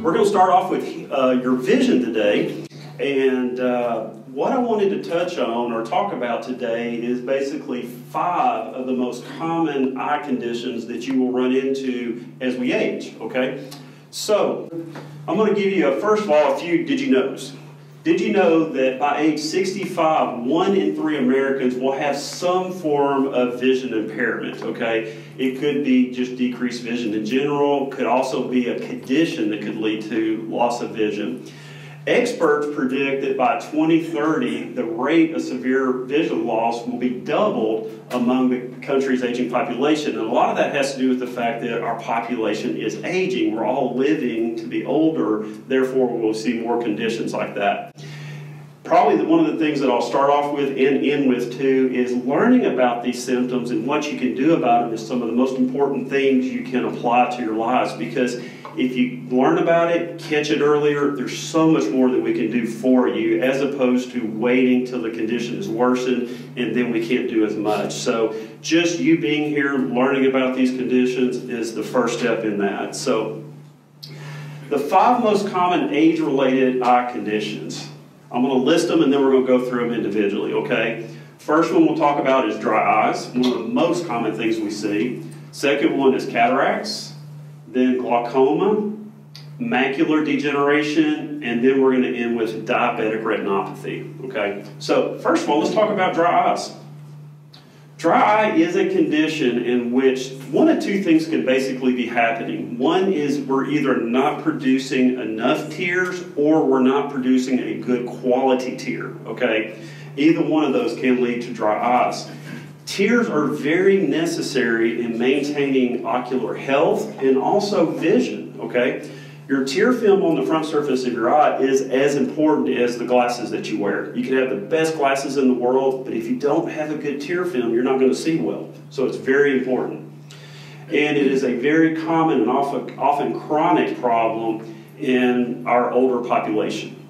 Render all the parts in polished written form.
We're going to start off with your vision today, and what I wanted to touch on or talk about today is basically 5 of the most common eye conditions that you will run into as we age, okay? So, I'm going to give you, first of all, a few did you knows. Did you know that by age 65, 1 in 3 Americans will have some form of vision impairment, okay? It could be just decreased vision in general, could also be a condition that could lead to loss of vision. Experts predict that by 2030, the rate of severe vision loss will be doubled among the country's aging population. And a lot of that has to do with the fact that our population is aging. We're all living to be older, therefore we'll see more conditions like that. Probably one of the things that I'll start off with and end with too is learning about these symptoms and what you can do about them is some of the most important things you can apply to your lives, because if you learn about it, catch it earlier, there's so much more that we can do for you as opposed to waiting till the condition is worsened and then we can't do as much. So just you being here, learning about these conditions is the first step in that. So the 5 most common age-related eye conditions. I'm going to list them and then we're going to go through them individually, okay? First one we'll talk about is dry eyes, one of the most common things we see. Second one is cataracts. Then glaucoma, macular degeneration, and then we're going to end with diabetic retinopathy, okay? So first of all, let's talk about dry eyes. Dry eye is a condition in which one of 2 things can basically be happening. One is we're either not producing enough tears or we're not producing a good quality tear, okay? Either one of those can lead to dry eyes. Tears are very necessary in maintaining ocular health and also vision, okay? Your tear film on the front surface of your eye is as important as the glasses that you wear. You can have the best glasses in the world, but if you don't have a good tear film, you're not going to see well. So it's very important. And it is a very common and often chronic problem in our older population.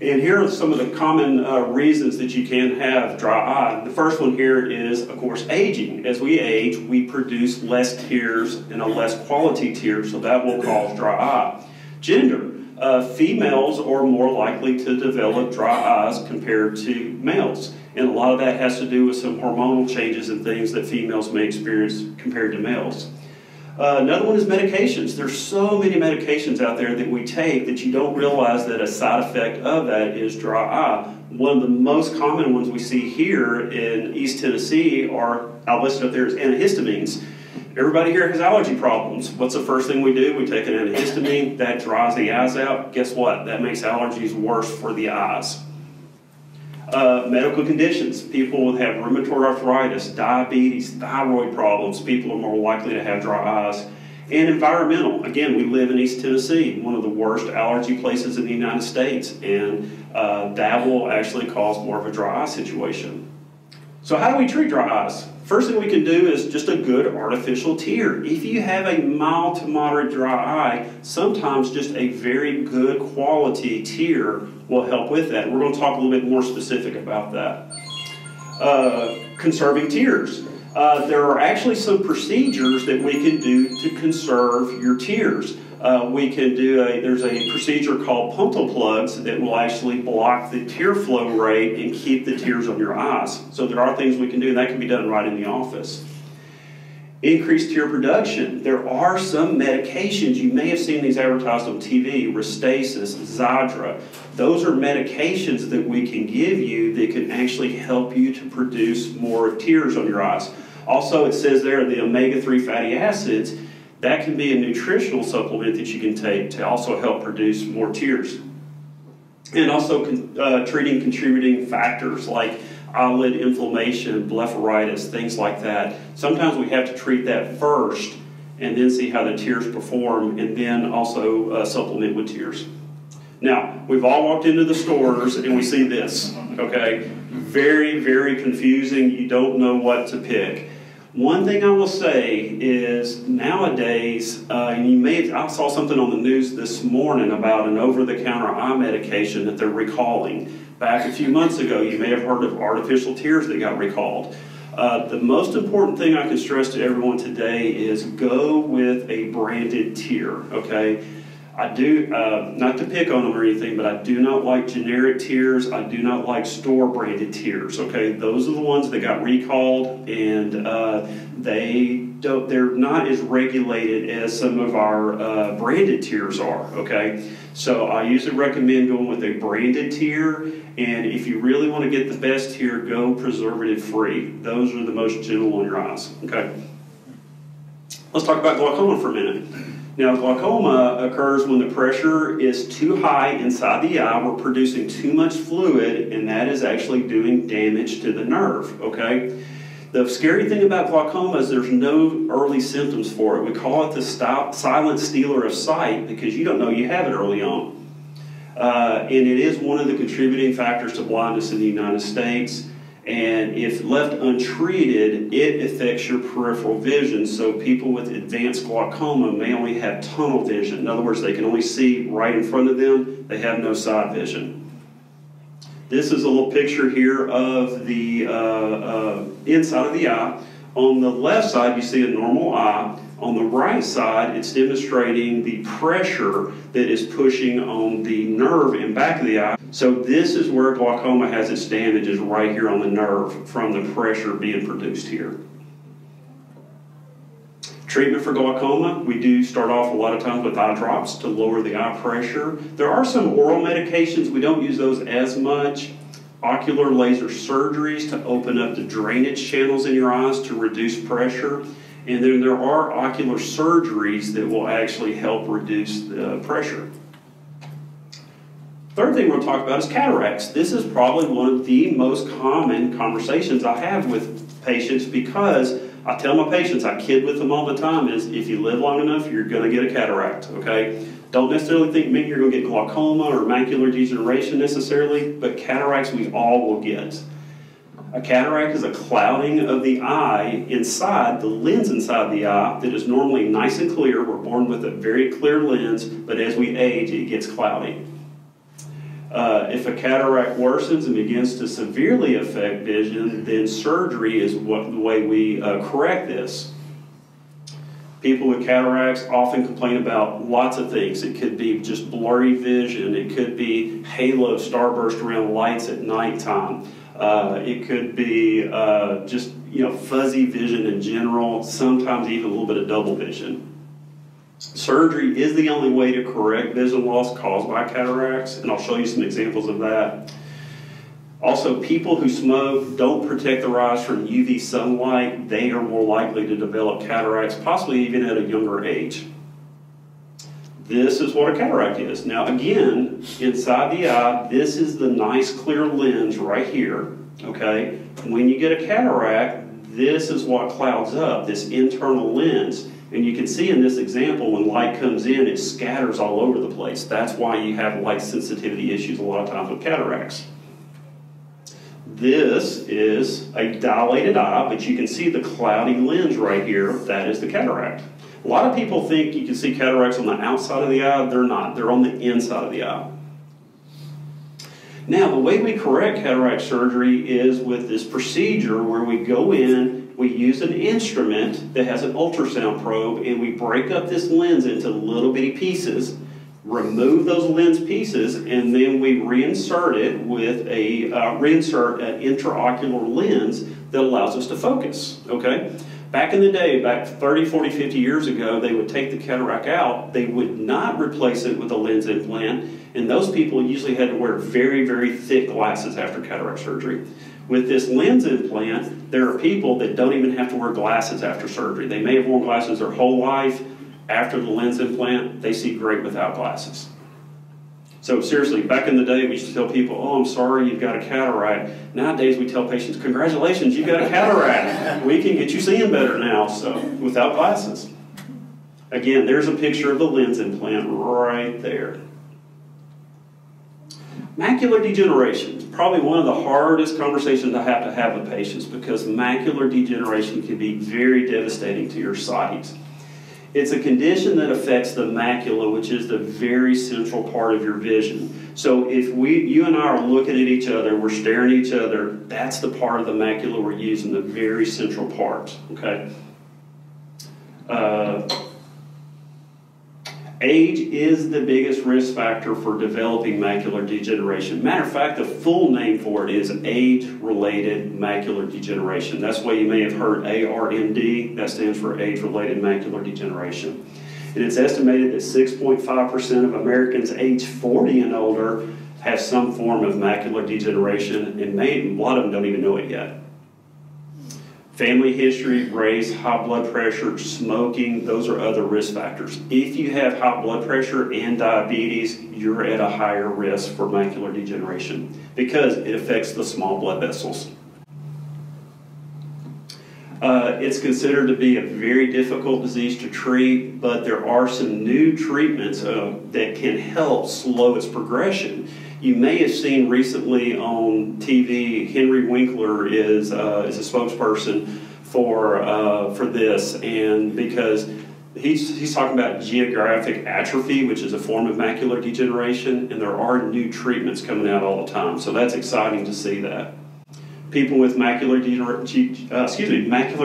And here are some of the common reasons that you can have dry eye. The first one here is, of course, aging. As we age, we produce less tears and a less quality tear, so that will cause dry eye. Gender. Females are more likely to develop dry eyes compared to males. And a lot of that has to do with some hormonal changes and things that females may experience compared to males. Another one is medications. There's so many medications out there that we take that you don't realize that a side effect of that is dry eye. One of the most common ones we see here in East Tennessee are, I'll list it up there, as antihistamines. Everybody here has allergy problems. What's the first thing we do? We take an antihistamine. That dries the eyes out. Guess what? That makes allergies worse for the eyes. Medical conditions. People have rheumatoid arthritis, diabetes, thyroid problems. People are more likely to have dry eyes. And environmental. Again, we live in East Tennessee, one of the worst allergy places in the United States, and that will actually cause more of a dry eye situation. So how do we treat dry eyes? First thing we can do is just a good artificial tear. If you have a mild to moderate dry eye, sometimes just a very good quality tear will help with that. We're going to talk a little bit more specific about that. Conserving tears. There are actually some procedures that we can do to conserve your tears. There's a procedure called puntal plugs that will actually block the tear flow rate and keep the tears on your eyes. So there are things we can do, and that can be done right in the office. Increased tear production. There are some medications, you may have seen these advertised on TV, Restasis, Xiidra. Those are medications that we can give you that can actually help you to produce more tears on your eyes. Also, it says there the omega-3 fatty acids, that can be a nutritional supplement that you can take to also help produce more tears. And also treating contributing factors like eyelid inflammation, blepharitis, things like that. Sometimes we have to treat that first and then see how the tears perform and then also supplement with tears. Now, we've all walked into the stores and we see this, okay? Very, very confusing. You don't know what to pick. One thing I will say is nowadays, I saw something on the news this morning about an over-the-counter eye medication that they're recalling. Back a few months ago, you may have heard of artificial tears that got recalled. The most important thing I can stress to everyone today is go with a branded tier, okay? I do, not to pick on them or anything, but I do not like generic tiers. I do not like store-branded tiers, okay? Those are the ones that got recalled, and they're not as regulated as some of our branded tiers are, okay? So I usually recommend going with a branded tier, and if you really want to get the best tier, go preservative-free. Those are the most gentle on your eyes, okay? Let's talk about glaucoma for a minute. Now, glaucoma occurs when the pressure is too high inside the eye. We're producing too much fluid, and that is actually doing damage to the nerve, okay? The scary thing about glaucoma is there's no early symptoms for it. We call it the silent stealer of sight because you don't know you have it early on. And it is one of the contributing factors to blindness in the United States. And if left untreated, it affects your peripheral vision. So people with advanced glaucoma may only have tunnel vision. In other words, they can only see right in front of them. They have no side vision. This is a little picture here of the inside of the eye. On the left side, you see a normal eye. On the right side, it's demonstrating the pressure that is pushing on the nerve in back of the eye. So this is where glaucoma has its damage, is right here on the nerve from the pressure being produced here. Treatment for glaucoma, we do start off a lot of times with eye drops to lower the eye pressure. There are some oral medications, we don't use those as much. Ocular laser surgeries to open up the drainage channels in your eyes to reduce pressure. And then there are ocular surgeries that will actually help reduce the pressure. Third thing we're going to talk about is cataracts. This is probably one of the most common conversations I have with patients because I tell my patients, I kid with them all the time, is if you live long enough, you're going to get a cataract, okay? Don't necessarily think maybe you're going to get glaucoma or macular degeneration necessarily, but cataracts we all will get. A cataract is a clouding of the eye inside, the lens inside the eye that is normally nice and clear. We're born with a very clear lens, but as we age, it gets cloudy. If a cataract worsens and begins to severely affect vision, then surgery is the way we correct this. People with cataracts often complain about lots of things. It could be just blurry vision. It could be halo starburst around lights at nighttime. It could be just fuzzy vision in general, sometimes even a little bit of double vision. Surgery is the only way to correct vision loss caused by cataracts, and I'll show you some examples of that. Also, people who smoke don't protect their eyes from UV sunlight. They are more likely to develop cataracts, possibly even at a younger age. This is what a cataract is. Now again, inside the eye, this is the nice clear lens right here, okay? When you get a cataract, this is what clouds up, this internal lens. And you can see in this example, when light comes in, it scatters all over the place. That's why you have light sensitivity issues a lot of times with cataracts. This is a dilated eye, but you can see the cloudy lens right here. That is the cataract. A lot of people think you can see cataracts on the outside of the eye. They're not. They're on the inside of the eye. Now, the way we correct cataract surgery is with this procedure where we go in, we use an instrument that has an ultrasound probe, and we break up this lens into little bitty pieces, remove those lens pieces, and then we reinsert it with reinsert an intraocular lens that allows us to focus, okay? Back in the day, back 30, 40, 50 years ago, they would take the cataract out. They would not replace it with a lens implant, and those people usually had to wear very, very thick glasses after cataract surgery. With this lens implant, there are people that don't even have to wear glasses after surgery. They may have worn glasses their whole life. After the lens implant, they see great without glasses. So seriously, back in the day, we used to tell people, oh, I'm sorry, you've got a cataract. Nowadays, we tell patients, congratulations, you've got a cataract. We can get you seeing better now, so without glasses. Again, there's a picture of the lens implant right there. Macular degeneration is probably one of the hardest conversations I have to have with patients because macular degeneration can be very devastating to your sight. It's a condition that affects the macula, which is the very central part of your vision. So if you and I are looking at each other, we're staring at each other, that's the part of the macula we're using, the very central part, okay? Age is the biggest risk factor for developing macular degeneration. Matter of fact, the full name for it is age-related macular degeneration. That's why you may have heard ARMD. That stands for age-related macular degeneration. And it's estimated that 6.5% of Americans age 40 and older have some form of macular degeneration, and a lot of them don't even know it yet. Family history, race, high blood pressure, smoking, those are other risk factors. If you have high blood pressure and diabetes, you're at a higher risk for macular degeneration because it affects the small blood vessels. It's considered to be a very difficult disease to treat, but there are some new treatments that can help slow its progression. You may have seen recently on TV, Henry Winkler is a spokesperson for this, and because he's talking about geographic atrophy, which is a form of macular degeneration, and there are new treatments coming out all the time. So that's exciting to see that. People with macular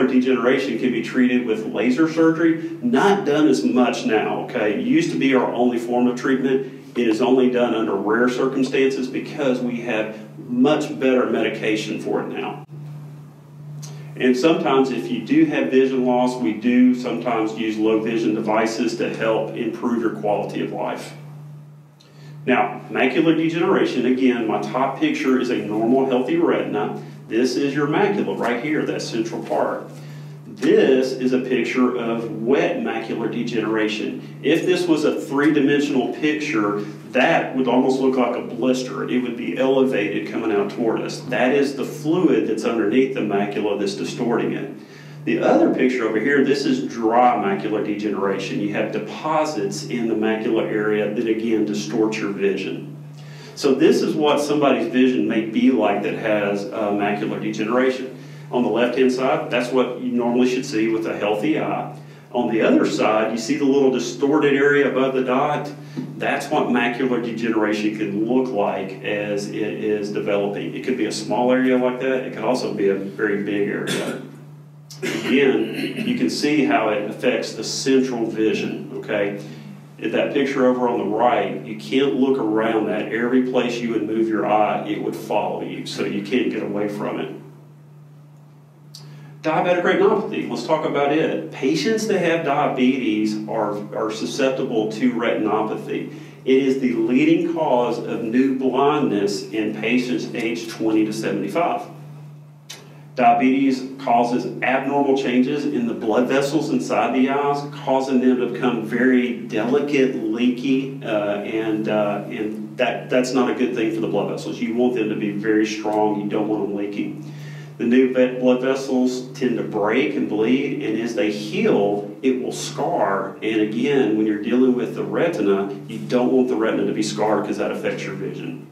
degeneration can be treated with laser surgery. Not done as much now, okay? It used to be our only form of treatment. It is only done under rare circumstances because we have much better medication for it now. And sometimes if you do have vision loss, we do sometimes use low vision devices to help improve your quality of life. Now, macular degeneration, again, my top picture is a normal, healthy retina. This is your macula right here, that central part. This is a picture of wet macular degeneration. If this was a three-dimensional picture, that would almost look like a blister. It would be elevated coming out toward us. That is the fluid that's underneath the macula that's distorting it. The other picture over here, this is dry macular degeneration. You have deposits in the macula area that again distort your vision. So this is what somebody's vision may be like that has macular degeneration. On the left-hand side, that's what you normally should see with a healthy eye. On the other side, you see the little distorted area above the dot? That's what macular degeneration can look like as it is developing. It could be a small area like that. It could also be a very big area. Again, you can see how it affects the central vision, okay? At that picture over on the right, you can't look around that. Every place you would move your eye, it would follow you, so you can't get away from it. Diabetic retinopathy, let's talk about it. Patients that have diabetes are susceptible to retinopathy. It is the leading cause of new blindness in patients aged 20 to 75. Diabetes causes abnormal changes in the blood vessels inside the eyes, causing them to become very delicate, leaky, and that's not a good thing for the blood vessels. You want them to be very strong. You don't want them leaking. The new blood vessels tend to break and bleed, and as they heal, it will scar. And again, when you're dealing with the retina, you don't want the retina to be scarred because that affects your vision.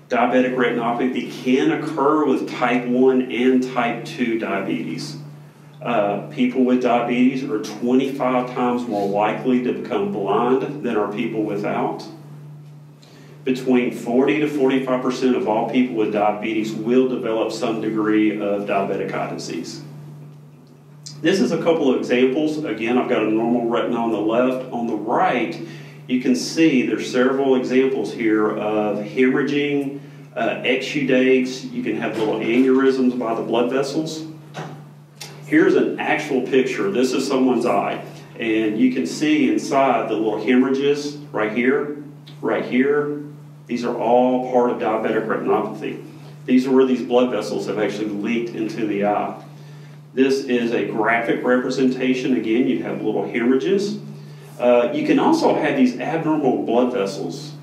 Diabetic retinopathy can occur with type 1 and type 2 diabetes. People with diabetes are 25 times more likely to become blind than are people without. Between 40 to 45% of all people with diabetes will develop some degree of diabetic eye disease. This is a couple of examples. Again, I've got a normal retina on the left. On the right, you can see there's several examples here of hemorrhaging, exudates. You can have little aneurysms by the blood vessels. Here's an actual picture. This is someone's eye, and you can see inside the little hemorrhages right here, right here. These are all part of diabetic retinopathy. These are where these blood vessels have actually leaked into the eye. This is a graphic representation. Again, you have little hemorrhages. You can also have these abnormal blood vessels.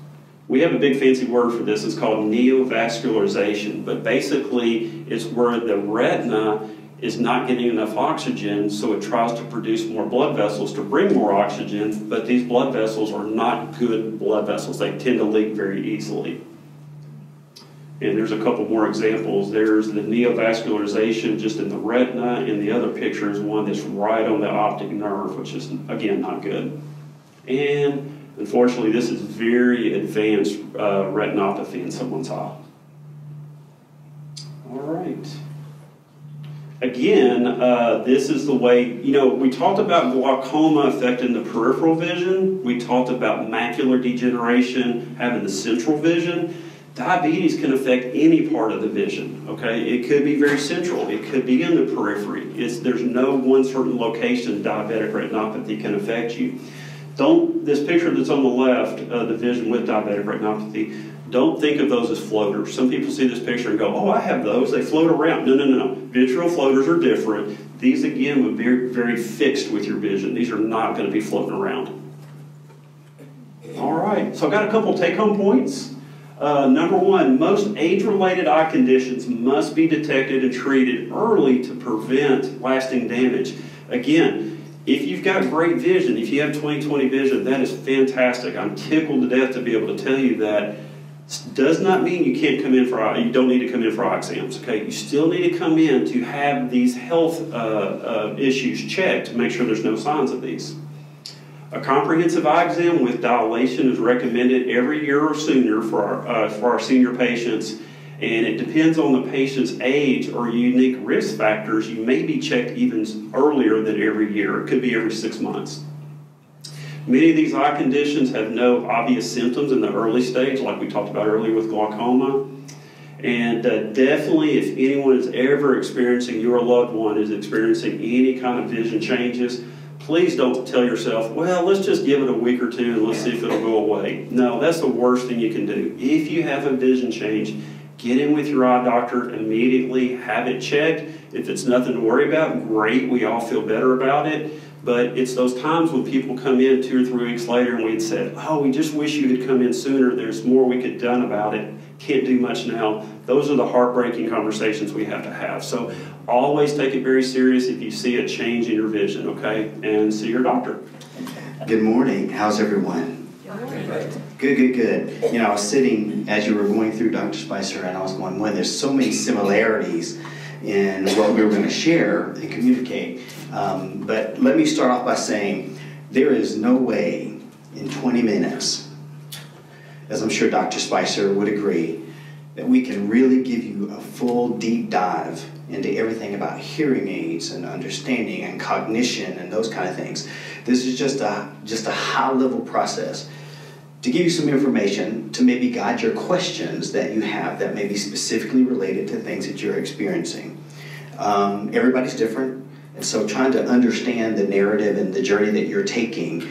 We have a big fancy word for this. It's called neovascularization, but basically it's where the retina is not getting enough oxygen, so it tries to produce more blood vessels to bring more oxygen, but these blood vessels are not good blood vessels. They tend to leak very easily. And there's a couple more examples. There's the neovascularization just in the retina, and the other picture is one that's right on the optic nerve, which is, again, not good. And Unfortunately, this is very advanced retinopathy in someone's eye. All right. Again, this is the way, we talked about glaucoma affecting the peripheral vision. We talked about macular degeneration having the central vision. Diabetes can affect any part of the vision, okay? It could be very central. It could be in the periphery. There's no one certain location diabetic retinopathy can affect you. This picture that's on the left, the vision with diabetic retinopathy, don't think of those as floaters. Some people see this picture and go, oh, I have those. They float around. No, no, no, no. Visual floaters are different. These, again, would be very fixed with your vision. These are not going to be floating around. All right. So I've got a couple take-home points. Number one, most age-related eye conditions must be detected and treated early to prevent lasting damage. Again, if you've got great vision, if you have 20/20 vision, that is fantastic. I'm tickled to death to be able to tell you that. Does not mean you can't come in for you don't need to come in for eye exams. Okay, you still need to come in to have these health issues checked to make sure there's no signs of these. A comprehensive eye exam with dilation is recommended every year or sooner for our senior patients, and it depends on the patient's age or unique risk factors. You may be checked even earlier than every year. It could be every 6 months. Many of these eye conditions have no obvious symptoms in the early stage, like we talked about earlier with glaucoma. And definitely, if anyone is ever experiencing, your loved one is experiencing any kind of vision changes, please don't tell yourself, well, let's just give it a week or two and let's see if it'll go away. No, that's the worst thing you can do. If you have a vision change, get in with your eye doctor immediately, have it checked. If it's nothing to worry about, great, we all feel better about it. But it's those times when people come in 2 or 3 weeks later and we'd said, oh, we just wish you had come in sooner. There's more we could have done about it. Can't do much now. Those are the heartbreaking conversations we have to have. So always take it very serious if you see a change in your vision, okay? And see your doctor. Good morning. How's everyone? Good, good, good. I was sitting as you were going through, Dr. Spicer, and I was going, well, there's so many similarities in what we were going to share and communicate. But let me start off by saying there is no way in 20 minutes, as I'm sure Dr. Spicer would agree, that we can really give you a full deep dive into everything about hearing aids and understanding and cognition and those kind of things. This is just a high-level process to give you some information to maybe guide your questions that you have that may be specifically related to things that you're experiencing. Everybody's different, and so trying to understand the narrative and the journey that you're taking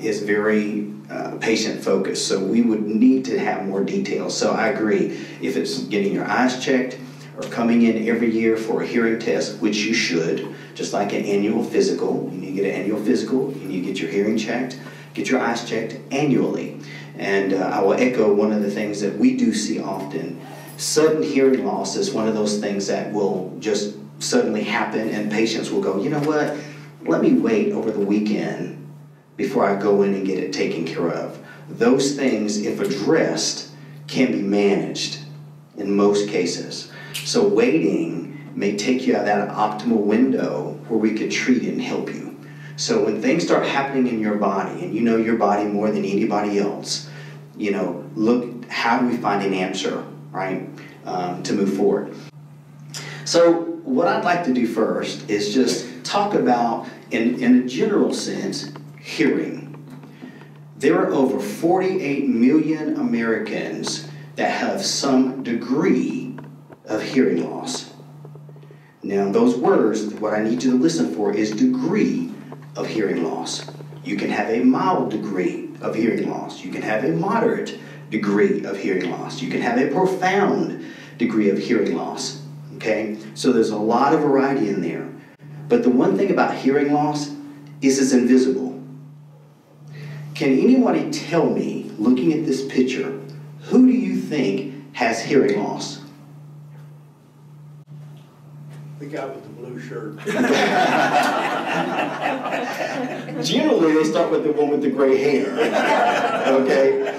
is very patient-focused. So we would need to have more details. So I agree, if it's getting your eyes checked or coming in every year for a hearing test, which you should, just like an annual physical. You need to get an annual physical, you need to get your hearing checked, get your eyes checked annually. And I will echo one of the things that we do see often. Sudden hearing loss is one of those things that will just suddenly happen, and patients will go, you know what, let me wait over the weekend before I go in and get it taken care of. Those things, if addressed, can be managed in most cases. So waiting may take you out of that optimal window where we could treat and help you. So when things start happening in your body, and you know your body more than anybody else, look, how do we find an answer, right, to move forward? So what I'd like to do first is just talk about, in a general sense, hearing. There are over 48 million Americans that have some degree of hearing loss. Now, those words, what I need you to listen for is degree of hearing loss. You can have a mild degree of hearing loss. You can have a moderate degree of hearing loss. You can have a profound degree of hearing loss. Okay? So there's a lot of variety in there. But the one thing about hearing loss is it's invisible. Can anybody tell me, looking at this picture, who do you think has hearing loss? The guy with the blue shirt. Generally, they start with the one with the gray hair. Okay?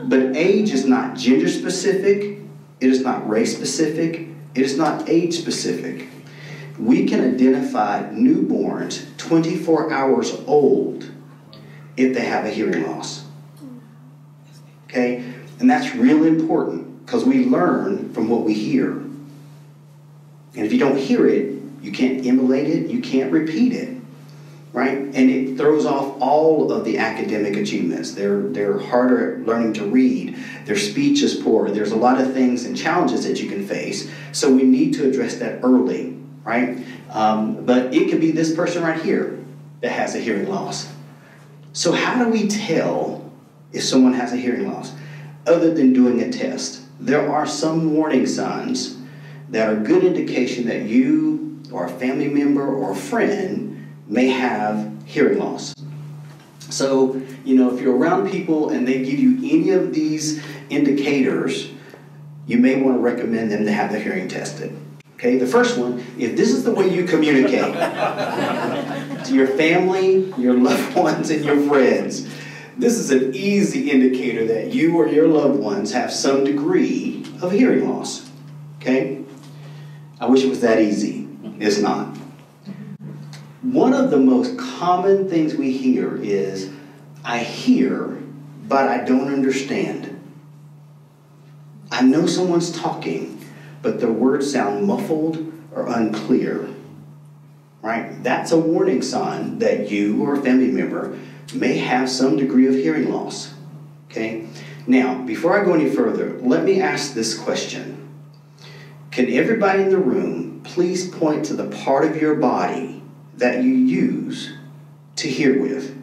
But age is not gender specific. It is not race specific. It is not age specific. We can identify newborns 24 hours old if they have a hearing loss. Okay? And that's really important because we learn from what we hear. And if you don't hear it, you can't emulate it, you can't repeat it. Right? And it throws off all of the academic achievements. They're harder at learning to read. Their speech is poor. There's a lot of things and challenges that you can face. So we need to address that early, right? But it could be this person right here that has a hearing loss. So how do we tell if someone has a hearing loss? Other than doing a test, there are some warning signs that are good indication that you or a family member or a friend may have hearing loss. So, you know, if you're around people and they give you any of these indicators, you may want to recommend them to have their hearing tested. Okay, the first one, if this is the way you communicate to your family, your loved ones, and your friends, this is an easy indicator that you or your loved ones have some degree of hearing loss. Okay? I wish it was that easy. It's not. One of the most common things we hear is, I hear, but I don't understand. I know someone's talking, but their words sound muffled or unclear. Right? That's a warning sign that you or a family member may have some degree of hearing loss. Okay? Now, before I go any further, let me ask this question. Can everybody in the room please point to the part of your body that you use to hear with?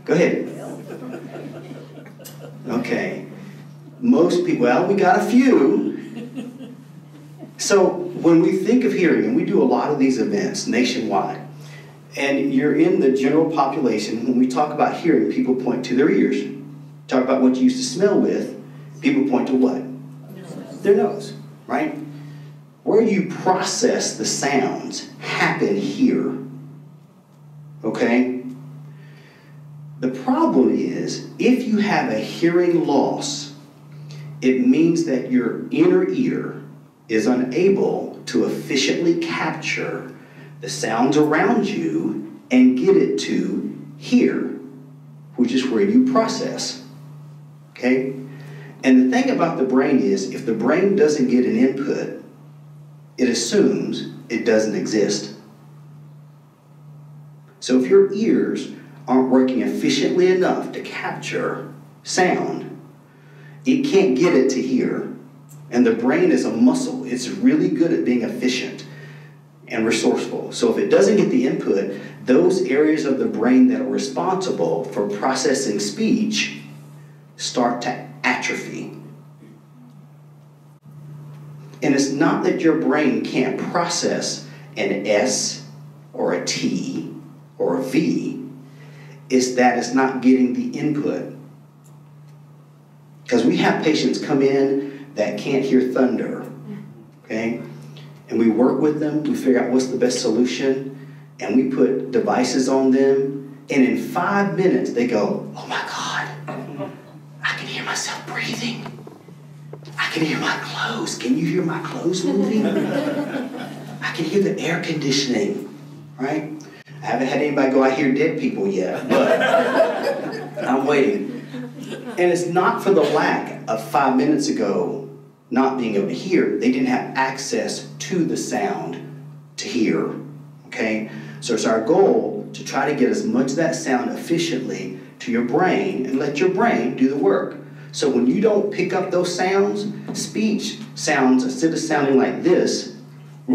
Go ahead. Okay. Most people, well, we got a few. So when we think of hearing, and we do a lot of these events nationwide, and you're in the general population, when we talk about hearing, people point to their ears. Talk about what you used to smell with, people point to what? Their nose, right? Where you process the sounds happen here. Okay? The problem is, if you have a hearing loss, it means that your inner ear is unable to efficiently capture the sounds around you and get it to here, which is where you process. Okay? And the thing about the brain is, if the brain doesn't get an input, it assumes it doesn't exist. So if your ears aren't working efficiently enough to capture sound, it can't get it to hear. And the brain is a muscle. It's really good at being efficient and resourceful. So if it doesn't get the input, those areas of the brain that are responsible for processing speech start to atrophy. And it's not that your brain can't process an S or a T or a V. It's that it's not getting the input. Because we have patients come in that can't hear thunder. Okay? And we work with them. We figure out what's the best solution. And we put devices on them. And in 5 minutes, they go, oh my God, I can hear myself breathing. I can hear my clothes. Can you hear my clothes moving? I can hear the air conditioning, right? I haven't had anybody go, I hear dead people yet, but I'm waiting. And it's not for the lack of 5 minutes ago not being able to hear. They didn't have access to the sound to hear, okay? So it's our goal to try to get as much of that sound efficiently to your brain and let your brain do the work. So when you don't pick up those sounds, speech sounds, instead of sounding like this, I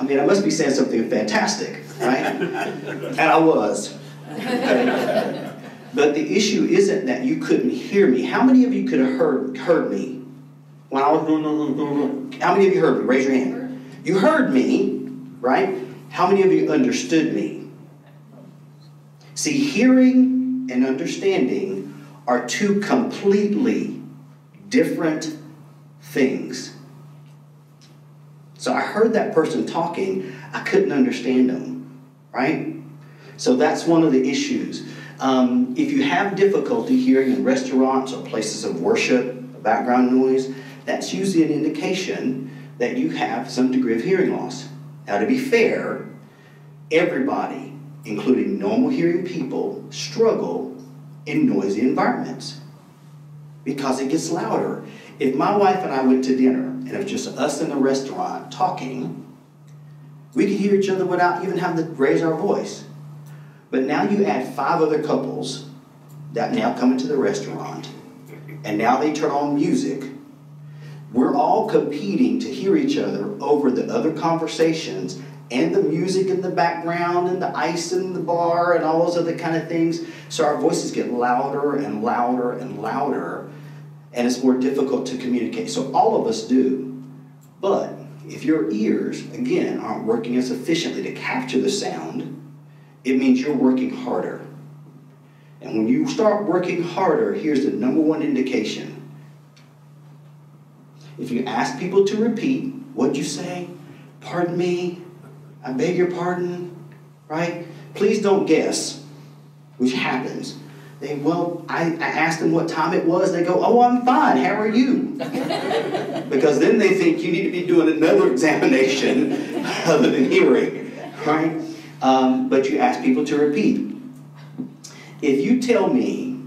mean, I must be saying something fantastic, right? And I was. Okay? But the issue isn't that you couldn't hear me. How many of you could have heard me when I was doing? How many of you heard me? Raise your hand. You heard me, right? How many of you understood me? See, hearing and understanding are two completely different things. So I heard that person talking, I couldn't understand them, right? So that's one of the issues. If you have difficulty hearing in restaurants or places of worship, background noise, that's usually an indication that you have some degree of hearing loss. Now, to be fair, everybody, including normal hearing people, struggle in noisy environments because it gets louder. If my wife and I went to dinner and it was just us in the restaurant talking, we could hear each other without even having to raise our voice. But now you add 5 other couples that now come into the restaurant, and now they turn on music. We're all competing to hear each other over the other conversations and the music in the background and the ice in the bar and all those other kind of things. So our voices get louder and louder and louder, and it's more difficult to communicate. So all of us do. But if your ears, again, aren't working as efficiently to capture the sound, it means you're working harder. And when you start working harder, here's the number one indication. If you ask people to repeat, what'd you say? Pardon me? I beg your pardon? Right? Please don't guess, which happens. I asked them what time it was. They go, oh, I'm fine. How are you? Because then they think you need to be doing another examination other than hearing. Right? But you ask people to repeat. If you tell me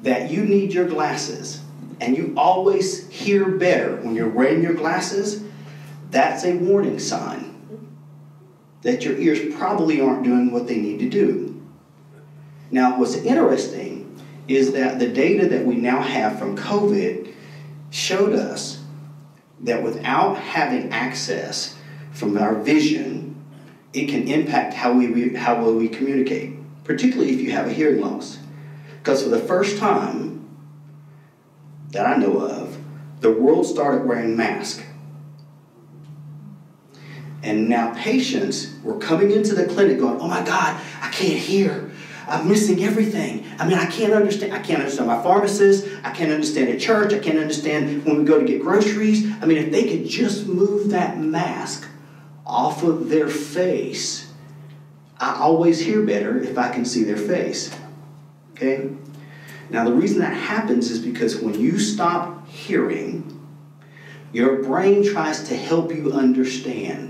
that you need your glasses and you always hear better when you're wearing your glasses, that's a warning sign that your ears probably aren't doing what they need to do. Now, what's interesting is that the data that we now have from COVID showed us that without having access from our vision, it can impact how well we communicate, particularly if you have a hearing loss. Because for the first time that I know of, the world started wearing masks. And now patients were coming into the clinic going, oh my God, I can't hear. I'm missing everything. I mean, I can't understand my pharmacist. I can't understand at church. I can't understand when we go to get groceries. I mean, if they could just move that mask off of their face, I always hear better if I can see their face. Okay? Now, the reason that happens is because when you stop hearing, your brain tries to help you understand.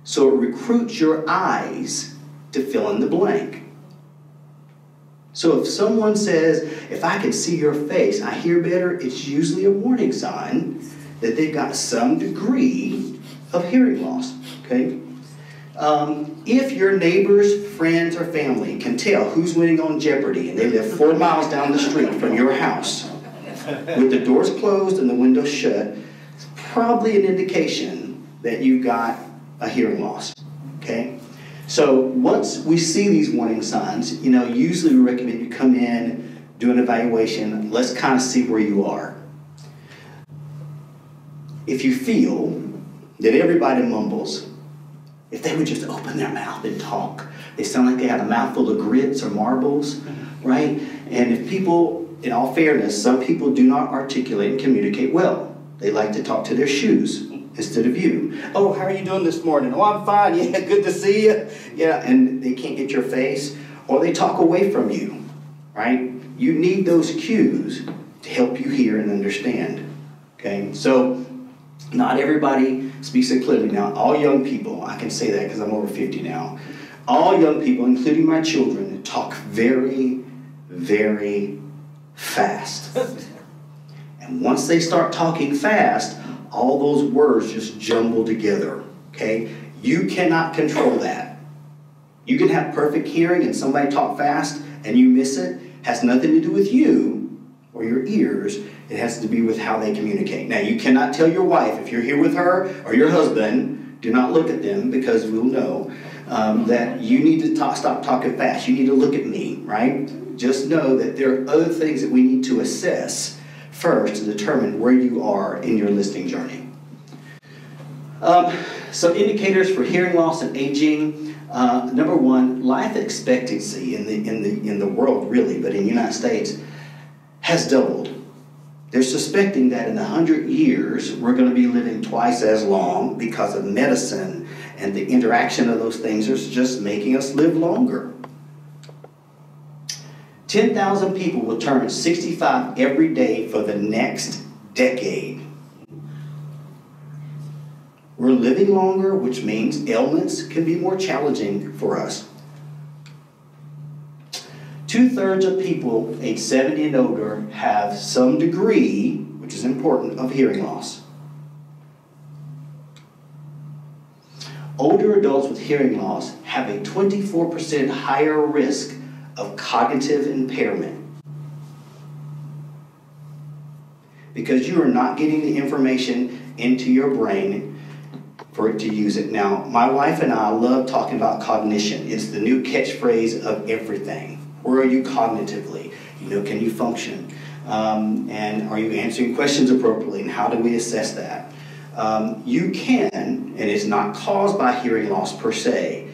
So it recruits your eyes to fill in the blank. So if someone says, if I can see your face, I hear better, it's usually a warning sign that they've got some degree of hearing loss. Okay? If your neighbors, friends, or family can tell who's winning on Jeopardy and they live 4 miles down the street from your house with the doors closed and the windows shut, it's probably an indication that you got a hearing loss. Okay? So once we see these warning signs, usually we recommend you come in, do an evaluation. Let's kind of see where you are. If you feel that everybody mumbles, if they would just open their mouth and talk, they sound like they have a mouthful of grits or marbles, right? And if people, in all fairness, some people do not articulate and communicate well. They like to talk to their shoes instead of you. Oh, how are you doing this morning? Oh, I'm fine. Yeah, good to see you. Yeah, and they can't get your face, or they talk away from you, right? You need those cues to help you hear and understand, okay? So not everybody speaks it clearly. Now, all young people, I can say that because I'm over 50 now, all young people, including my children, talk very, very fast. And once they start talking fast, all those words just jumble together, okay? You cannot control that. You can have perfect hearing and somebody talk fast and you miss it. It has nothing to do with you or your ears. It has to do with how they communicate. Now, you cannot tell your wife, if you're here with her or your husband, do not look at them, because we'll know that you need to stop talking fast. You need to look at me, right? Just know that there are other things that we need to assess first to determine where you are in your listening journey. Some indicators for hearing loss and aging. Number one, life expectancy in the world, really, but in the United States, has doubled. They're suspecting that in 100 years, we're going to be living twice as long because of medicine, and the interaction of those things is just making us live longer. 10,000 people will turn 65 every day for the next decade. We're living longer, which means ailments can be more challenging for us. 2/3 of people age 70 and older have some degree, which is important, of hearing loss. Older adults with hearing loss have a 24% higher risk of cognitive impairment because you are not getting the information into your brain for it to use it. Now, my wife and I love talking about cognition. It's the new catchphrase of everything. Where are you cognitively? Can you function? And are you answering questions appropriately? And how do we assess that? You can, and it's not caused by hearing loss per se.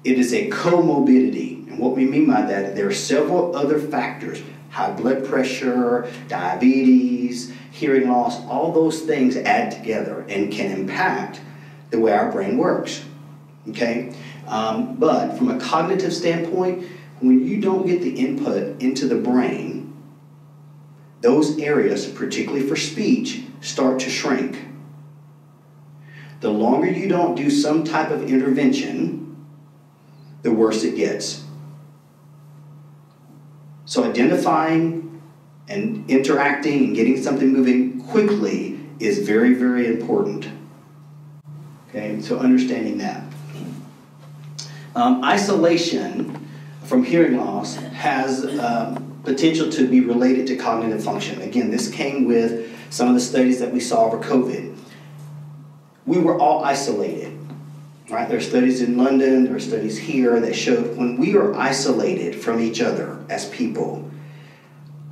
It is a comorbidity. And what we mean by that, there are several other factors. High blood pressure, diabetes, hearing loss, all those things add together and can impact the way our brain works. Okay? But from a cognitive standpoint, when you don't get the input into the brain, those areas, particularly for speech, start to shrink. The longer you don't do some type of intervention, the worse it gets. So identifying and interacting and getting something moving quickly is very, very important. Okay, so understanding that. Isolation from hearing loss has potential to be related to cognitive function. Again, this came with some of the studies that we saw over COVID. We were all isolated, right? There are studies in London, there are studies here that showed when we are isolated from each other as people,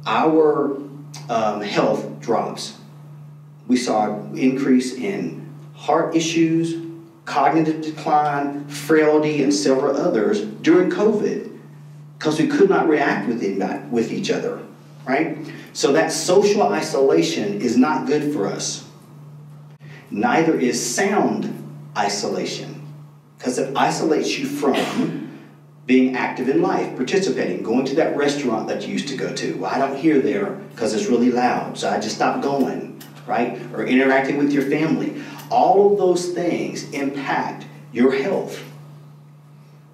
our health drops. We saw an increase in heart issues, cognitive decline, frailty, and several others during COVID because we could not react with each other, right? So that social isolation is not good for us. Neither is sound isolation because it isolates you from being active in life, participating, going to that restaurant that you used to go to. Well, I don't hear there because it's really loud, so I just stopped going, right? Or interacting with your family. All of those things impact your health.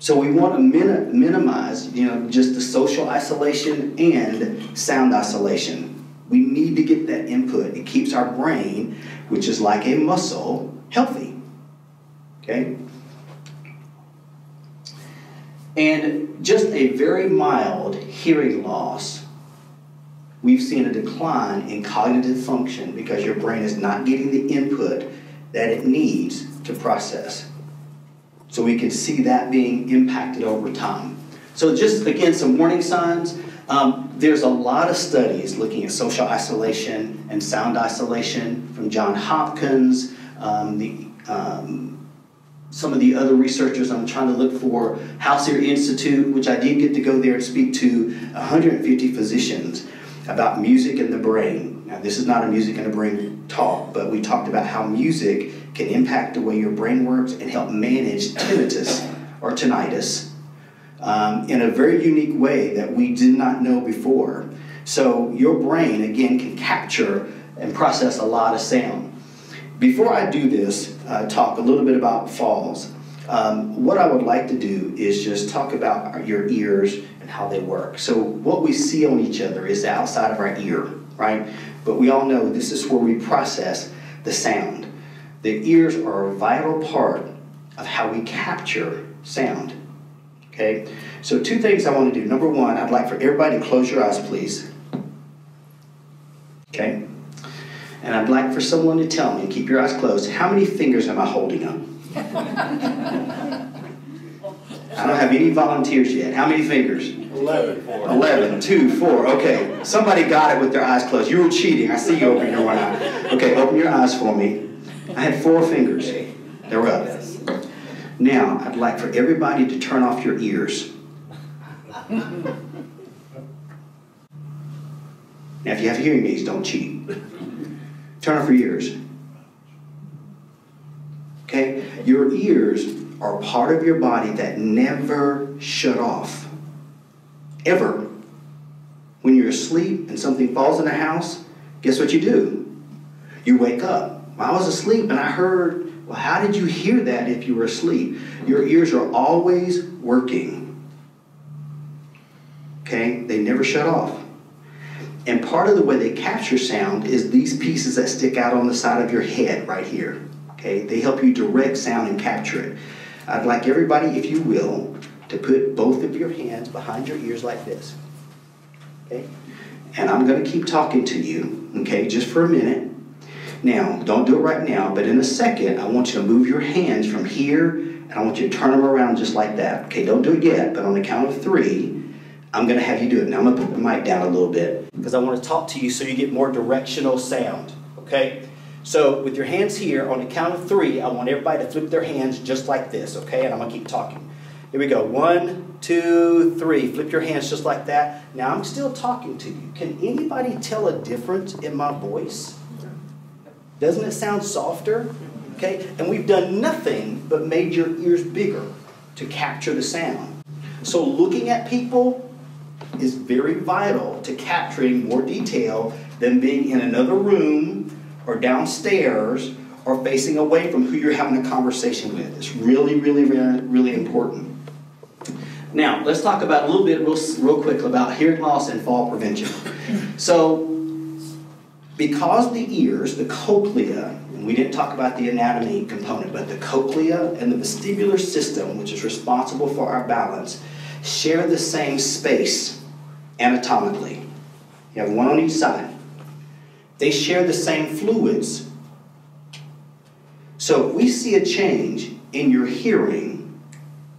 So we want to minimize, just the social isolation and sound isolation. We need to get that input. It keeps our brain, which is like a muscle, healthy. Okay? And just a very mild hearing loss, we've seen a decline in cognitive function because your brain is not getting the input that it needs to process. So we can see that being impacted over time. So just, again, some warning signs. There's a lot of studies looking at social isolation and sound isolation from Johns Hopkins, some of the other researchers. I'm trying to look for House Ear Institute, which I did get to go there and speak to 150 physicians about music and the brain. Now, this is not a music and the brain talk, but we talked about how music can impact the way your brain works and help manage tinnitus or tinnitus in a very unique way that we did not know before. So your brain, again, can capture and process a lot of sound. Before I do this, talk a little bit about falls. What I would like to do is just talk about your ears and how they work. So what we see on each other is the outside of our ear, right? But we all know this is where we process the sound. The ears are a vital part of how we capture sound. Okay? So two things I want to do. Number one, I'd like for everybody to close your eyes, please. Okay? And I'd like for someone to tell me, keep your eyes closed, how many fingers am I holding up? I don't have any volunteers yet. How many fingers? 11. 11, 2, 4. Okay. Somebody got it with their eyes closed. You were cheating. I see you open your one eye. Okay, open your eyes for me. I had 4 fingers. They're up. Now, I'd like for everybody to turn off your ears. Now, if you have hearing aids, don't cheat. Turn off your ears. Okay? Your ears are part of your body that never shut off. Ever. When you're asleep and something falls in the house, guess what you do? You wake up. I was asleep and I heard Well, how did you hear that if you were asleep? Your ears are always working. Okay? They never shut off. And part of the way they capture sound is these pieces that stick out on the side of your head right here. Okay? They help you direct sound and capture it. I'd like everybody, if you will, to put both of your hands behind your ears like this. Okay? And I'm going to keep talking to you, okay, just for a minute. Now, don't do it right now, but in a second, I want you to move your hands from here, and I want you to turn them around just like that. Okay, don't do it yet, but on the count of 3, I'm going to have you do it. Now, I'm going to put the mic down a little bit because I want to talk to you so you get more directional sound, okay? So, with your hands here, on the count of 3, I want everybody to flip their hands just like this, okay? And I'm going to keep talking. Here we go. 1, 2, 3. Flip your hands just like that. Now, I'm still talking to you. Can anybody tell a difference in my voice? Doesn't it sound softer? Okay? And we've done nothing but made your ears bigger to capture the sound. So looking at people is very vital to capturing more detail than being in another room or downstairs or facing away from who you're having a conversation with. It's really, really, really, really important. Now, let's talk about a little bit real quick about hearing loss and fall prevention. So, because the ears, the cochlea, and we didn't talk about the anatomy component, but the cochlea and the vestibular system, which is responsible for our balance, share the same space anatomically. You have one on each side. They share the same fluids. So if we see a change in your hearing,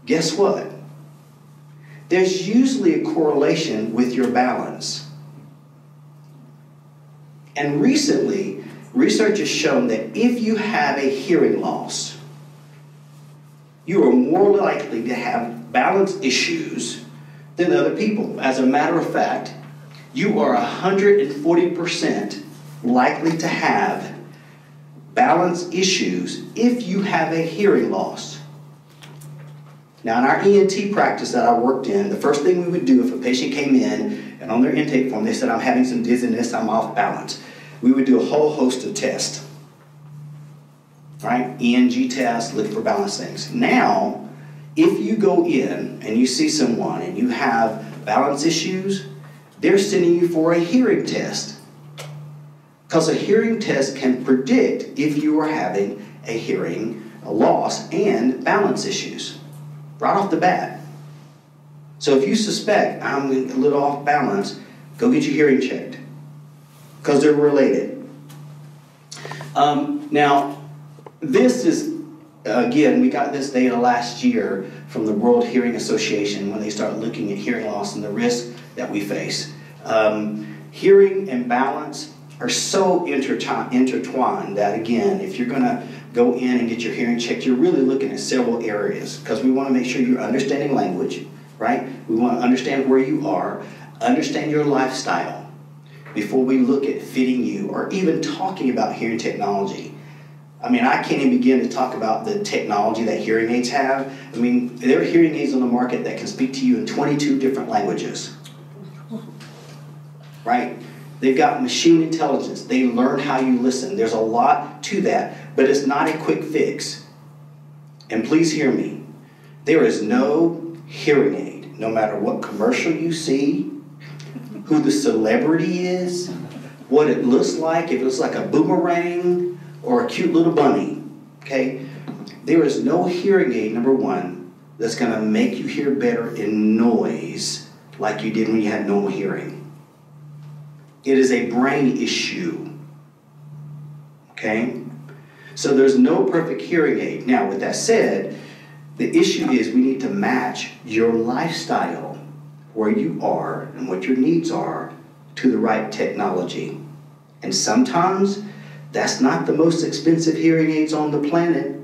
guess what? There's usually a correlation with your balance. And recently, research has shown that if you have a hearing loss, you are more likely to have balance issues than other people. As a matter of fact, you are 140% likely to have balance issues if you have a hearing loss. Now, in our ENT practice that I worked in, the first thing we would do if a patient came in and on their intake form they said, I'm having some dizziness, I'm off balance, we would do a whole host of tests. Right? ENG tests, looking for balance things. Now, if you go in and you see someone and you have balance issues, they're sending you for a hearing test. Because a hearing test can predict if you are having a hearing loss and balance issues right off the bat. So if you suspect I'm a little off balance, go get your hearing checked because they're related. Now, this is, again, we got this data last year from the World Hearing Association when they started looking at hearing loss and the risk that we face. Hearing and balance are so intertwined that, again, if you're going to go in and get your hearing checked, you're really looking at several areas because we want to make sure you're understanding language, right? We want to understand where you are, understand your lifestyle before we look at fitting you or even talking about hearing technology. I mean, I can't even begin to talk about the technology that hearing aids have. I mean, there are hearing aids on the market that can speak to you in 22 different languages, right? They've got machine intelligence. They learn how you listen. There's a lot to that, but it's not a quick fix. And please hear me. There is no hearing aid, no matter what commercial you see, who the celebrity is, what it looks like, if it looks like a boomerang or a cute little bunny, okay? There is no hearing aid, number one, that's going to make you hear better in noise like you did when you had normal hearing. It is a brain issue, okay? So there's no perfect hearing aid. Now, with that said, the issue is we need to match your lifestyle, where you are and what your needs are, to the right technology. And sometimes that's not the most expensive hearing aids on the planet.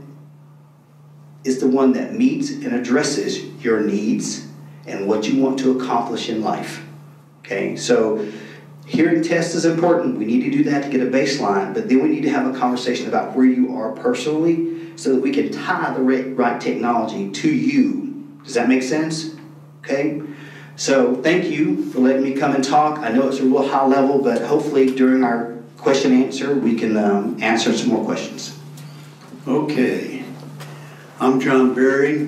It's the one that meets and addresses your needs and what you want to accomplish in life, okay? So hearing test is important. We need to do that to get a baseline, but then we need to have a conversation about where you are personally so that we can tie the right technology to you. Does that make sense? Okay? So thank you for letting me come and talk. I know it's a real high level, but hopefully during our question and answer, we can answer some more questions. Okay, I'm John Berry,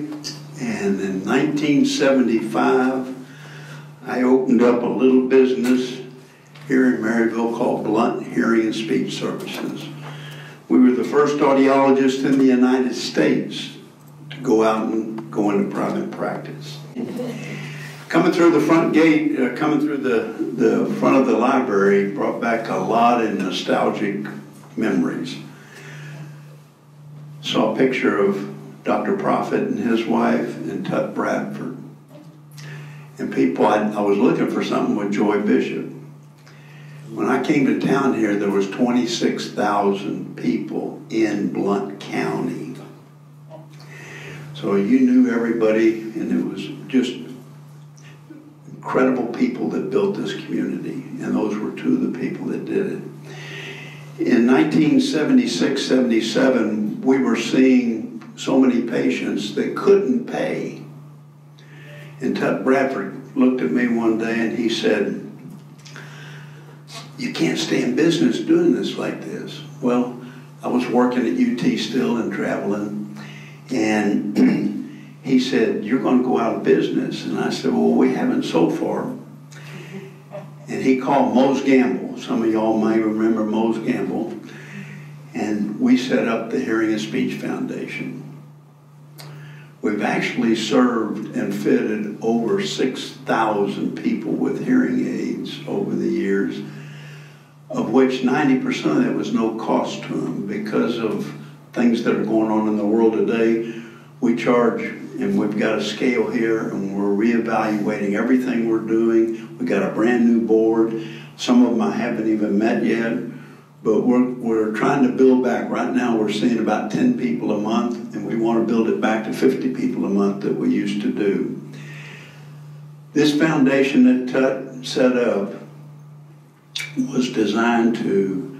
and in 1975, I opened up a little business here in Maryville called Blount Hearing and Speech Services. We were the first audiologist in the United States to go out and go into private practice. Coming through the front gate, coming through the front of the library brought back a lot of nostalgic memories. Saw a picture of Dr. Prophet and his wife and Tut Bradford. And people, I was looking for something with Joy Bishop. When I came to town here, there was 26,000 people in Blount County. So you knew everybody, and it was just incredible people that built this community, and those were two of the people that did it. In 1976-77, we were seeing so many patients that couldn't pay. And Tut Bradford looked at me one day and he said, "You can't stay in business doing this like this." Well, I was working at UT still and traveling, and he said, "You're going to go out of business." And I said, "Well, we haven't so far." And he called Mose Gamble. Some of y'all may remember Mose Gamble. And we set up the Hearing and Speech Foundation. We've actually served and fitted over 6,000 people with hearing aids over the years, of which 90% of it was no cost to them. Because of things that are going on in the world today, we charge, and we've got a scale here, and we're reevaluating everything we're doing. We got a brand new board. Some of them I haven't even met yet, but we're trying to build back. Right now we're seeing about 10 people a month, and we want to build it back to 50 people a month that we used to do. This foundation that Tut set up was designed to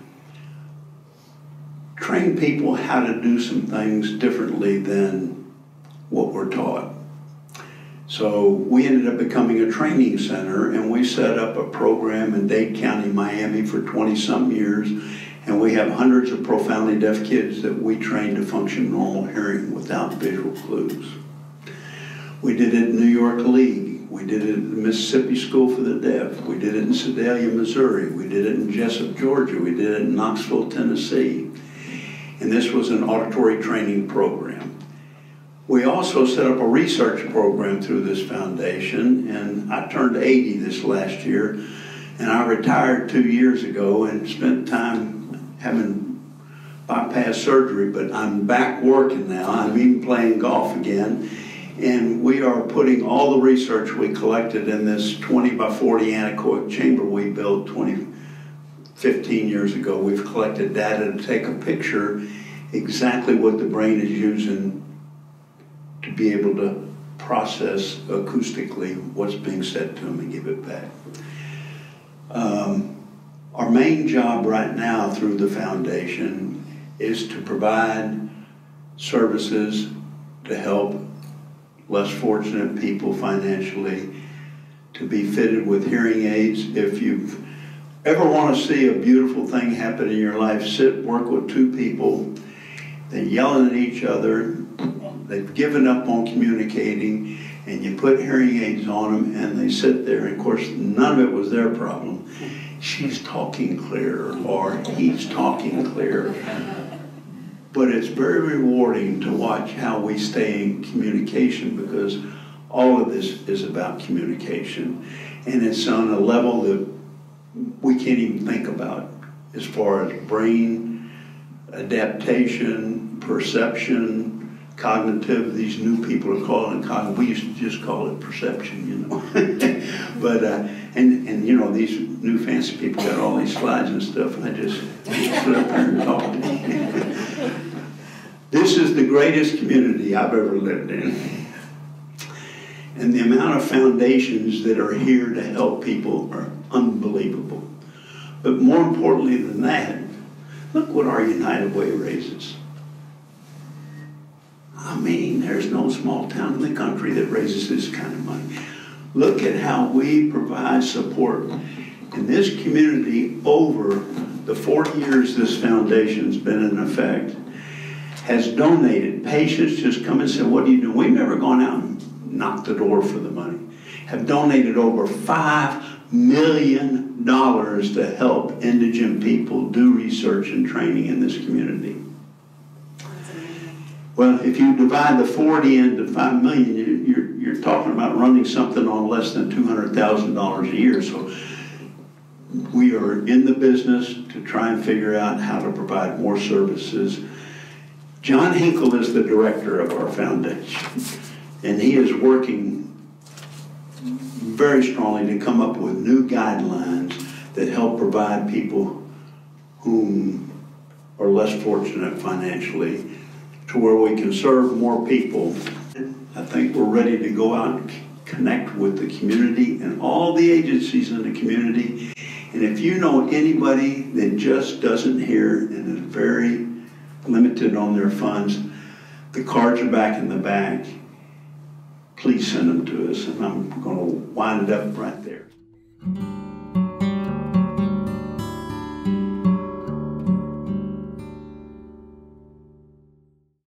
train people how to do some things differently than what we're taught. So we ended up becoming a training center, and we set up a program in Dade County, Miami for 20-some years, and we have hundreds of profoundly deaf kids that we train to function normal hearing without visual clues. We did it in New York League. We did it at the Mississippi School for the Deaf. We did it in Sedalia, Missouri. We did it in Jessup, Georgia. We did it in Knoxville, Tennessee. And this was an auditory training program. We also set up a research program through this foundation, and I turned 80 this last year, and I retired 2 years ago and spent time having bypass surgery, but I'm back working now. I'm even playing golf again, and we are putting all the research we collected in this 20 by 40 anechoic chamber we built 15 years ago. We've collected data to take a picture exactly what the brain is using to be able to process acoustically what's being said to them and give it back. Our main job right now through the foundation is to provide services to help less fortunate people financially to be fitted with hearing aids. If you ever want to see a beautiful thing happen in your life, work with two people. They're yelling at each other. They've given up on communicating, and you put hearing aids on them, and they sit there. And of course, none of it was their problem. She's talking clear, or he's talking clear. But it's very rewarding to watch how we stay in communication, because all of this is about communication. And it's on a level that we can't even think about, as far as brain adaptation, perception, cognitive. These new people are calling it cognitive. We used to just call it perception, you know. But and you know, these new fancy people got all these slides and stuff, and I just sit up there and talk. This is the greatest community I've ever lived in. And the amount of foundations that are here to help people are unbelievable. But more importantly than that, look what our United Way raises. I mean, there's no small town in the country that raises this kind of money. Look at how we provide support in this community over the 40 years this foundation's been in effect. has donated. Patients just come and say, what do you do? We've never gone out and knocked the door for the money. Have donated over $5 million to help indigent people do research and training in this community. Well, if you divide the 40 into 5 million, you're talking about running something on less than $200,000 a year. So we are in the business to try and figure out how to provide more services. John Hinkle is the director of our foundation, and he is working very strongly to come up with new guidelines that help provide people whom are less fortunate financially to where we can serve more people. I think we're ready to go out and connect with the community and all the agencies in the community. And if you know anybody that just doesn't hear and is very limited on their funds, the cards are back in the back. Please send them to us, and I'm going to wind it up right there.